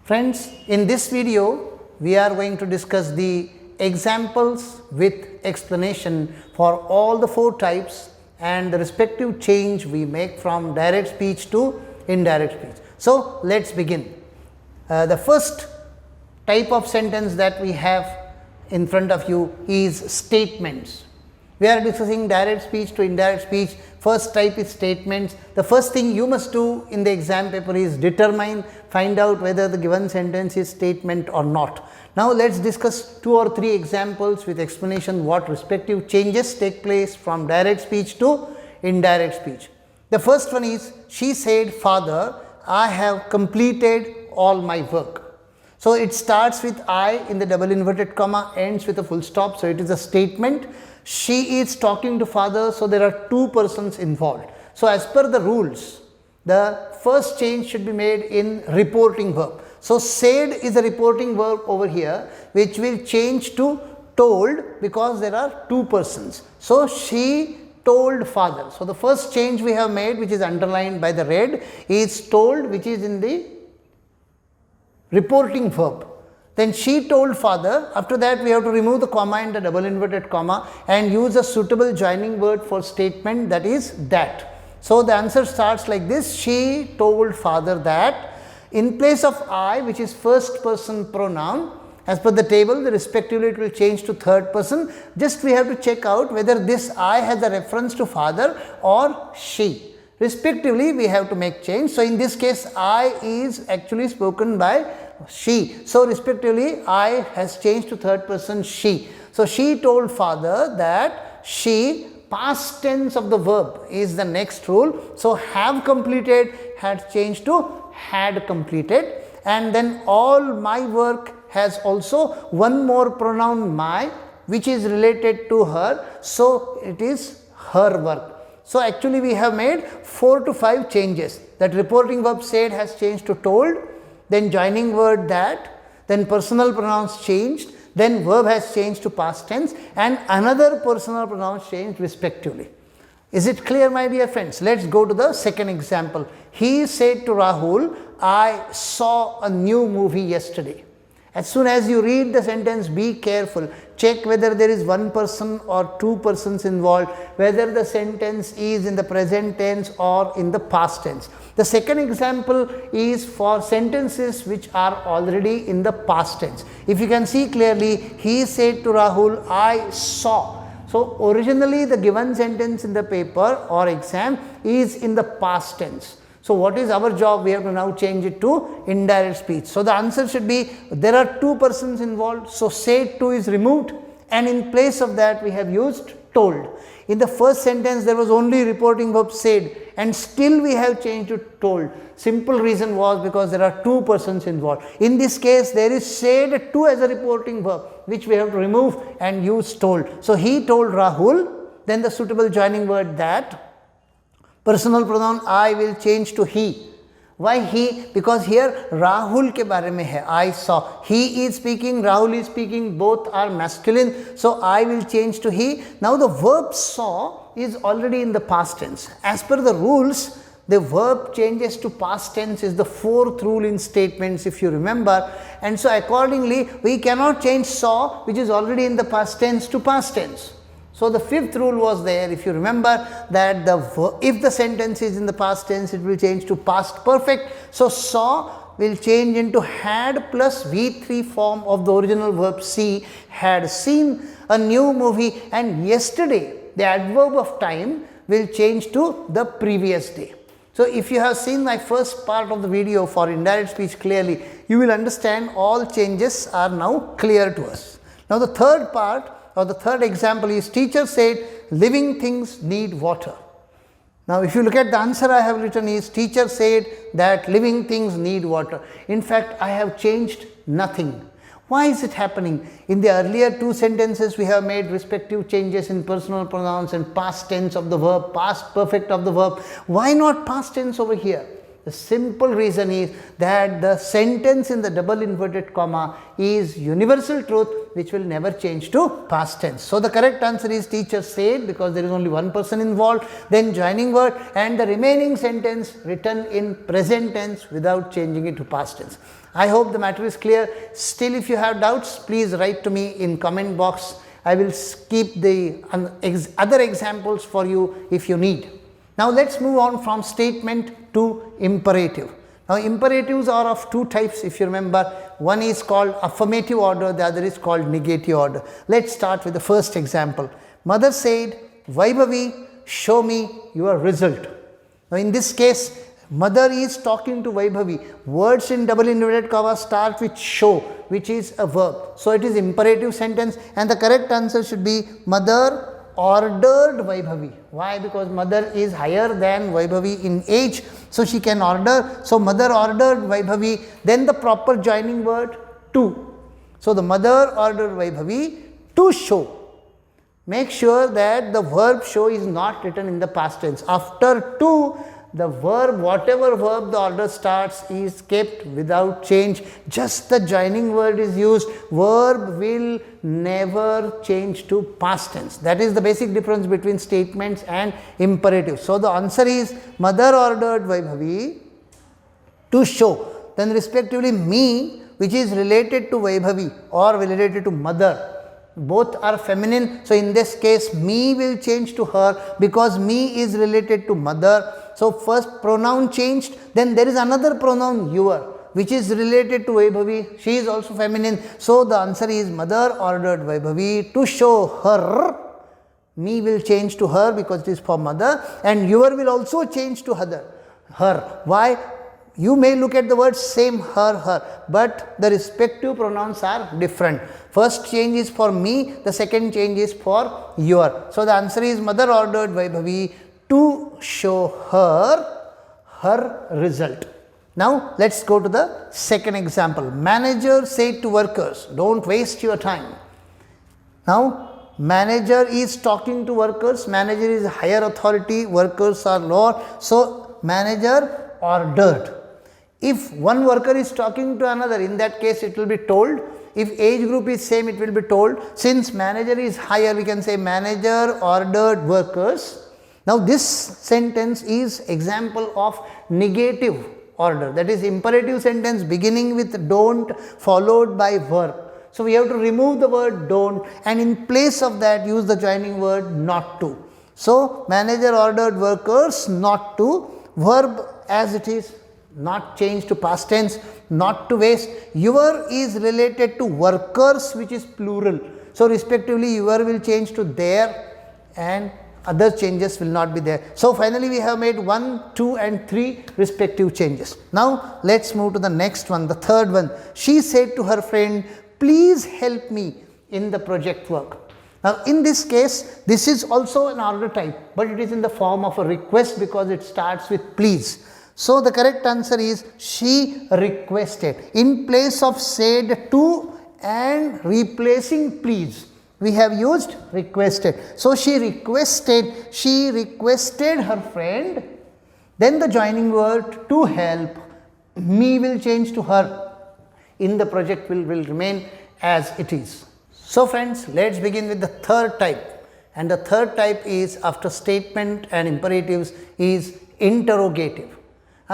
Friends, in this video, we are going to discuss the examples with explanation for all the 4 types and the respective change we make from direct speech to indirect speech. So, let us begin. The first type of sentence that we have in front of you is statements. We are discussing direct speech to indirect speech. First type is statements. The first thing you must do in the exam paper is find out whether the given sentence is statement or not. Now, let us discuss 2 or 3 examples with explanation what respective changes take place from direct speech to indirect speech. The first one is, she said, "Father, I have completed all my work." So, it starts with I in the double inverted comma, ends with a full stop. So, it is a statement. She is talking to father, so there are 2 persons involved. So, as per the rules, the first change should be made in reporting verb. So, said is a reporting verb over here, which will change to told because there are 2 persons. So, she told father. So, the first change we have made, which is underlined by the red, is told, which is in the reporting verb. Then she told father. After that, we have to remove the comma and the double inverted comma and use a suitable joining word for statement, that is that. So, the answer starts like this: she told father that. In place of I, which is first person pronoun, as per the table, the respectively it will change to third person. Just we have to check out whether this I has a reference to father or she. Respectively, we have to make change. So, in this case, I is actually spoken by she. So, respectively, I has changed to third person she. So, she told father that she, past tense of the verb is the next rule. So, have completed had changed to had completed, and then all my work has also one more pronoun my, which is related to her. So, it is her work. So, actually we have made 4 to 5 changes. That reporting verb said has changed to told, then joining word that, then personal pronouns changed, then verb has changed to past tense, and another personal pronouns changed respectively. Is it clear, my dear friends? Let us go to the second example. He said to Rahul, "I saw a new movie yesterday." As soon as you read the sentence, be careful. Check whether there is 1 person or 2 persons involved, whether the sentence is in the present tense or in the past tense. The second example is for sentences which are already in the past tense. If you can see clearly, he said to Rahul, "I saw." So, originally the given sentence in the paper or exam is in the past tense. So, what is our job? We have to now change it to indirect speech. So, the answer should be, there are 2 persons involved. So, said to is removed, and in place of that we have used told. In the first sentence there was only reporting verb said, and still we have changed to told. Simple reason was because there are 2 persons involved. In this case, there is said to as a reporting verb, which we have to remove and use told. So, he told Rahul, then the suitable joining word that. Personal pronoun I will change to he. Why he? Because here Rahul ke bare mein hai. I saw. He is speaking, Rahul is speaking, both are masculine. So, I will change to he. Now, the verb saw is already in the past tense. As per the rules, the verb changes to past tense is the 4th rule in statements, if you remember. And so, accordingly, we cannot change saw, which is already in the past tense, to past tense. So, the 5th rule was there, if you remember, that if the sentence is in the past tense, it will change to past perfect. So, saw will change into had plus V3 form of the original verb see, had seen a new movie, and yesterday the adverb of time will change to the previous day. So, if you have seen my first part of the video for indirect speech clearly, you will understand all changes are now clear to us. Now, the third part or the third example is, teacher said living things need water. Now, if you look at the answer I have written is, teacher said that living things need water. In fact, I have changed nothing. Why is it happening? In the earlier 2 sentences, we have made respective changes in personal pronouns and past tense of the verb, past perfect of the verb. Why not past tense over here? The simple reason is that the sentence in the double inverted comma is universal truth, which will never change to past tense. So, the correct answer is teacher said, because there is only 1 person involved, then joining word, and the remaining sentence written in present tense without changing it to past tense. I hope the matter is clear. Still, if you have doubts, please write to me in comment box. I will keep the other examples for you if you need. Now, let us move on from statement to imperative. Now, imperatives are of two types, if you remember. One is called affirmative order, the other is called negative order. Let us start with the first example. Mother said, Vaibhavi, show me your result. Now, in this case, mother is talking to Vaibhavi. Words in double inverted comma start with show, which is a verb. So, it is imperative sentence, and the correct answer should be mother ordered Vaibhavi. Why? Because mother is higher than Vaibhavi in age, so she can order. So, mother ordered Vaibhavi, then the proper joining word to. So, the mother ordered Vaibhavi to show. Make sure that the verb show is not written in the past tense. After to, the verb, whatever verb the order starts, is kept without change. Just the joining word is used. Verb will never change to past tense. That is the basic difference between statements and imperatives. So, the answer is mother ordered Vaibhavi to show. Then respectively me, which is related to Vaibhavi or related to mother. Both are feminine. So, in this case me will change to her because me is related to mother. So, first pronoun changed, then there is another pronoun your, which is related to Vaibhavi. She is also feminine. So, the answer is mother ordered Vaibhavi to show her. Me will change to her because it is for mother, and your will also change to her. Why? You may look at the words same her, but the respective pronouns are different. First change is for me, the second change is for your. So, the answer is mother ordered Vaibhavi to show her result. Now, let us go to the second example. Manager said to workers, don't waste your time. Now, manager is talking to workers. Manager is higher authority, workers are lower. So, manager ordered. If one worker is talking to another, in that case it will be told. If age group is same, it will be told. Since manager is higher, we can say manager ordered workers. Now, this sentence is example of negative order, that is imperative sentence beginning with don't followed by verb. So, we have to remove the word don't and in place of that use the joining word not to. So, manager ordered workers not to, verb as it is, not change to past tense, not to waste. Your is related to workers, which is plural. So, respectively your will change to their and other changes will not be there. So, finally, we have made 1, 2 and 3 respective changes. Now, let us move to the next one, the third one. She said to her friend, please help me in the project work. Now, in this case, this is also an order type, but it is in the form of a request because it starts with please. So, the correct answer is she requested. In place of said to and replacing please, we have used requested. So, she requested her friend, then the joining word to help, me will change to her, in the project will remain as it is. So, friends, let us begin with the third type, and the third type is after statement and imperatives is interrogative.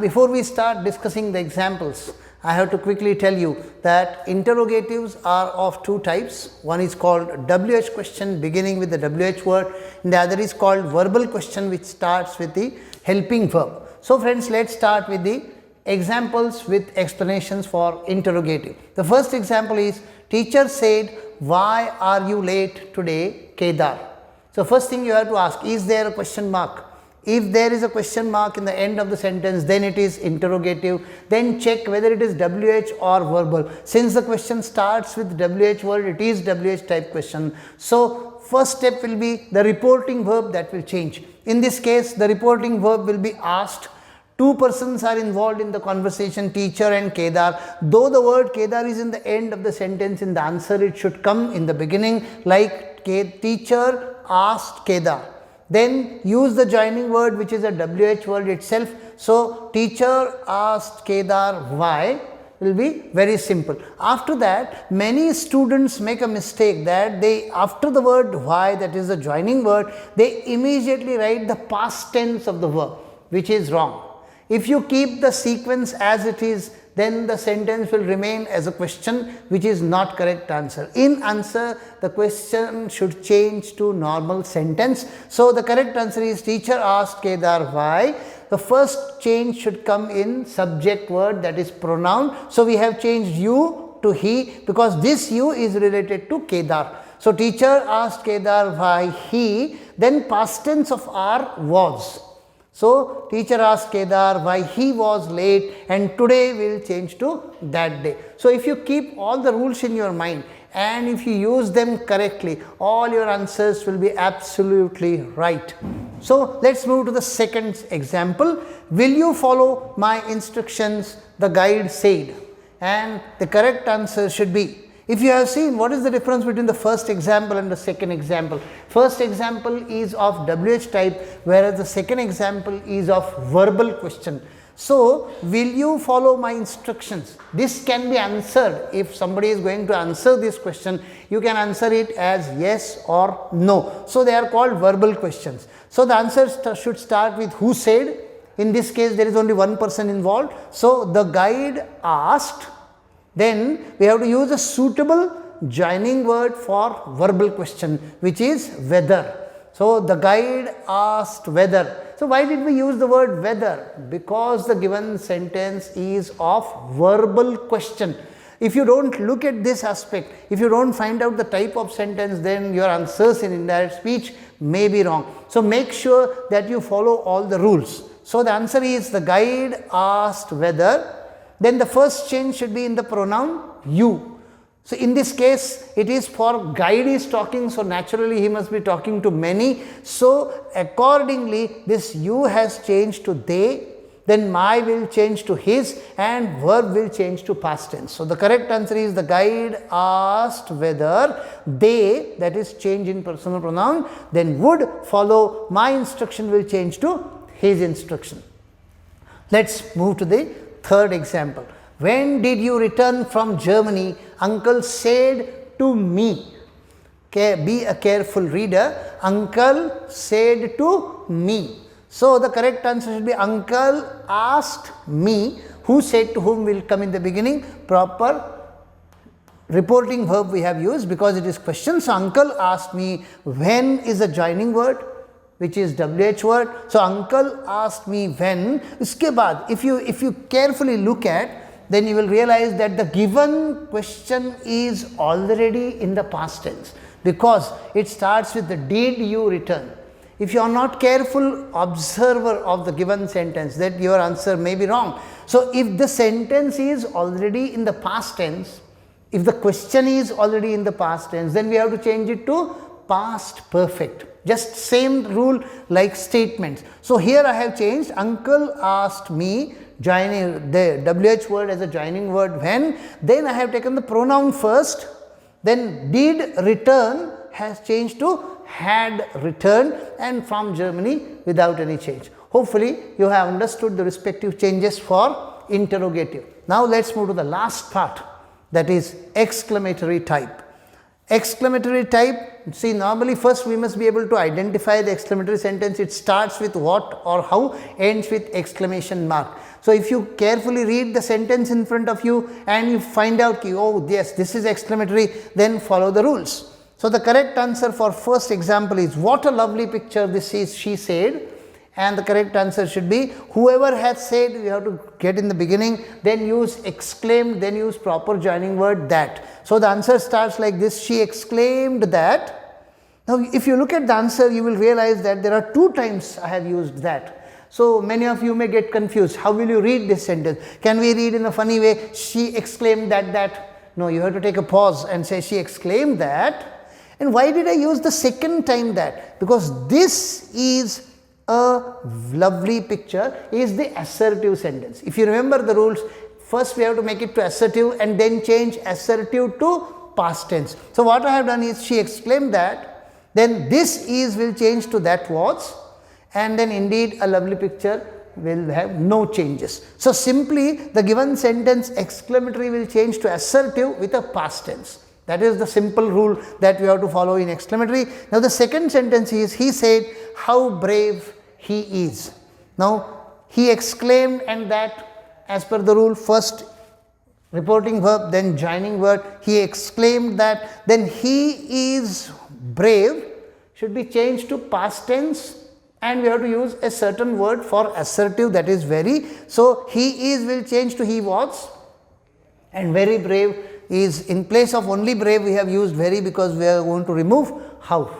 Before we start discussing the examples, I have to quickly tell you that interrogatives are of two types. One is called WH question beginning with the WH word, and the other is called verbal question which starts with the helping verb. So, friends, let us start with the examples with explanations for interrogative. The first example is teacher said, why are you late today, Kedar? So, first thing you have to ask, is there a question mark? If there is a question mark in the end of the sentence, then it is interrogative. Then check whether it is WH or verbal. Since the question starts with WH word, it is WH type question. So, first step will be the reporting verb that will change. In this case, the reporting verb will be asked. Two persons are involved in the conversation, teacher and Kedar. Though the word Kedar is in the end of the sentence, in the answer it should come in the beginning, like teacher asked Kedar. Then use the joining word which is a WH word itself. So, teacher asked Kedar why will be very simple. After that, many students make a mistake that they, after the word why, that is the joining word, they immediately write the past tense of the verb, which is wrong. If you keep the sequence as it is, then the sentence will remain as a question, which is not correct answer. In answer, the question should change to normal sentence. So the correct answer is teacher asked Kedar why. The first change should come in subject word, that is pronoun. So we have changed you to he because this you is related to Kedar. So teacher asked Kedar why he, then past tense of are was. So teacher asked Kedar why he was late, and today will change to that day. So if you keep all the rules in your mind and if you use them correctly, all your answers will be absolutely right. So let's move to the second example. Will you follow my instructions? The guide said. And the correct answer should be, if you have seen what is the difference between the first example and the second example. First example is of WH type, whereas the second example is of verbal question. So, will you follow my instructions? This can be answered. If somebody is going to answer this question, you can answer it as yes or no. So, they are called verbal questions. So, the answer should start with who said. In this case, there is only one person involved. So, the guide asked. Then we have to use a suitable joining word for verbal question, which is whether. So, the guide asked whether. So, why did we use the word whether? Because the given sentence is of verbal question. If you don't look at this aspect, if you don't find out the type of sentence, then your answers in indirect speech may be wrong. So, make sure that you follow all the rules. So, the answer is the guide asked whether. Then the first change should be in the pronoun you. So, in this case, it is for guide is talking, so naturally he must be talking to many. So, accordingly, this you has changed to they, then my will change to his, and verb will change to past tense. So, the correct answer is the guide asked whether they, that is change in personal pronoun, then would follow my instruction will change to his instruction. Let's move to the third example. When did you return from Germany? Uncle said to me. Be a careful reader. Uncle said to me. So, the correct answer should be uncle asked me. Who said to whom will come in the beginning. Proper reporting verb we have used because it is question. So, uncle asked me. When is a joining word, which is WH word. So, uncle asked me when. Uske baad, if you carefully look at, then you will realize that the given question is already in the past tense because it starts with the did you return. If you are not careful observer of the given sentence, that your answer may be wrong. So, if the sentence is already in the past tense, if the question is already in the past tense, then we have to change it to past perfect. Just same rule like statements. So, here I have changed uncle asked me, joining the WH word as a joining word when, then I have taken the pronoun first, then did return has changed to had returned, and from Germany without any change. Hopefully, you have understood the respective changes for interrogative. Now, let us move to the last part, that is exclamatory type. Exclamatory type, see normally first we must be able to identify the exclamatory sentence. It starts with what or how, ends with exclamation mark. So, if you carefully read the sentence in front of you and you find out, oh yes, this is exclamatory, then follow the rules. So, the correct answer for first example is what a lovely picture this is, she said. And the correct answer should be whoever has said, we have to get in the beginning, then use exclaimed, then use proper joining word that. So, the answer starts like this, she exclaimed that. Now, if you look at the answer, you will realize that there are two times I have used that. So, many of you may get confused. How will you read this sentence? Can we read in a funny way, she exclaimed that? No, you have to take a pause and say she exclaimed that. And why did I use the second time that? Because this is a lovely picture is the assertive sentence. If you remember the rules, first we have to make it to assertive and then change assertive to past tense. So, what I have done is she exclaimed that, then this is will change to that was, and then indeed a lovely picture will have no changes. So, simply the given sentence exclamatory will change to assertive with a past tense. That is the simple rule that we have to follow in exclamatory. Now, the second sentence is he said how brave he is. Now, he exclaimed and that as per the rule first reporting verb, then joining word. He exclaimed that, then he is brave should be changed to past tense, and we have to use a certain word for assertive, that is very. So, he is will change to he was, and very brave is in place of only brave we have used very, because we are going to remove how.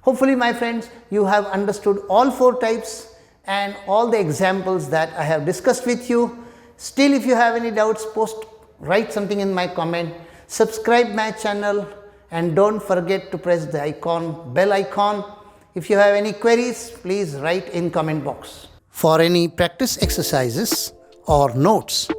Hopefully, my friends, you have understood all 4 types and all the examples that I have discussed with you. Still, if you have any doubts, write something in my comment, subscribe my channel, and don't forget to press the bell icon. If you have any queries, please write in comment box. For any practice exercises or notes,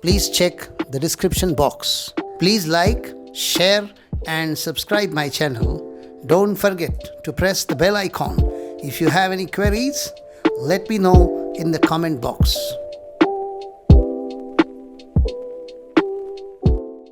please check the description box. Please like, share and subscribe my channel. Don't forget to press the bell icon. If you have any queries, let me know in the comment box.